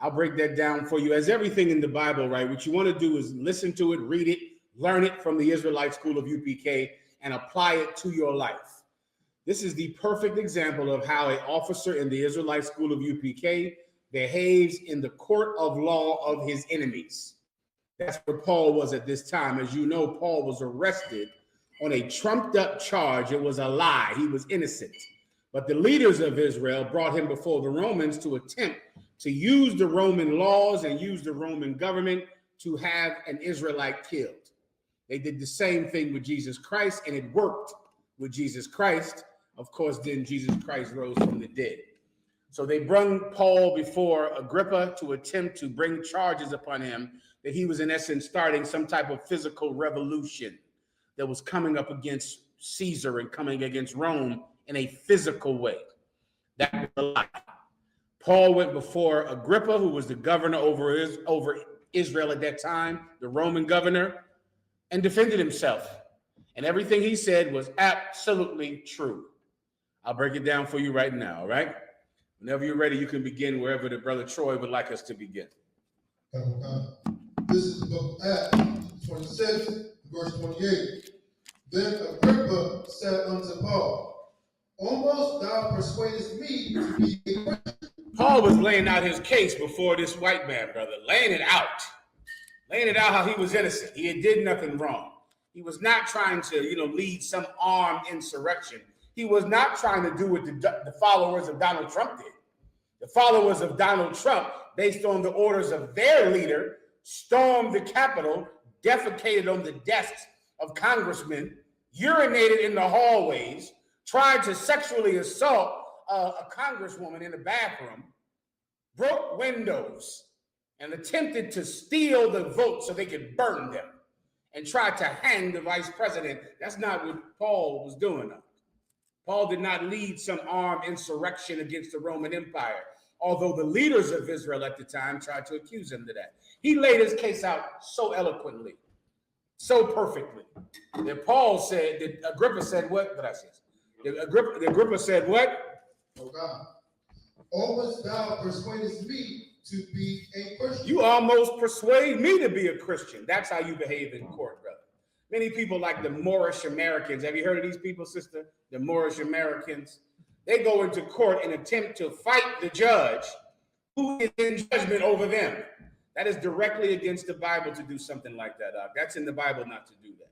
I'll break that down for you. As everything in the Bible, right? What you want to do is listen to it, read it, learn it from the Israelite School of UPK, and apply it to your life. This is the perfect example of how an officer in the Israelite School of UPK behaves in the court of law of his enemies. That's where Paul was at this time. As you know, Paul was arrested on a trumped up charge. It was a lie. He was innocent. But the leaders of Israel brought him before the Romans to attempt to use the Roman laws and use the Roman government to have an Israelite killed. They did the same thing with Jesus Christ, and it worked with Jesus Christ. Of course, then Jesus Christ rose from the dead. So they brought Paul before Agrippa to attempt to bring charges upon him that he was in essence starting some type of physical revolution that was coming up against Caesar and coming against Rome in a physical way. That was a lie. Paul went before Agrippa, who was the governor over Israel at that time, the Roman governor, and defended himself. And everything he said was absolutely true. I'll break it down for you right now, all right? Whenever you're ready, you can begin wherever the brother Troy would like us to begin. This is the book of Acts 26, verse 28. Then Agrippa said unto Paul, almost thou persuadest me to be a Christian. Paul was laying out his case before this white man, brother, laying it out how he was innocent. He had did nothing wrong. He was not trying to, lead some armed insurrection. He was not trying to do what the followers of Donald Trump did. The followers of Donald Trump, based on the orders of their leader, stormed the Capitol, defecated on the desks of congressmen, urinated in the hallways, tried to sexually assault a congresswoman in the bathroom, broke windows, and attempted to steal the vote so they could burn them, and tried to hang the vice president. That's not what Paul was doing. Paul did not lead some armed insurrection against the Roman Empire, although the leaders of Israel at the time tried to accuse him of that. He laid his case out so eloquently, so perfectly, that Paul said, that Agrippa said what? Gracias. Agrippa said what? Oh God, almost thou persuadest me to be a Christian. You almost persuade me to be a Christian. That's how you behave in court, brother. Many people like the Moorish Americans. Have you heard of these people, sister? The Moorish Americans. They go into court and attempt to fight the judge who is in judgment over them. That is directly against the Bible to do something like that. That's in the Bible not to do that.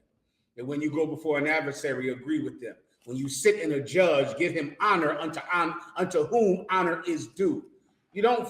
And when you go before an adversary, agree with them. When you sit in a judge, give him honor unto whom honor is due. You don't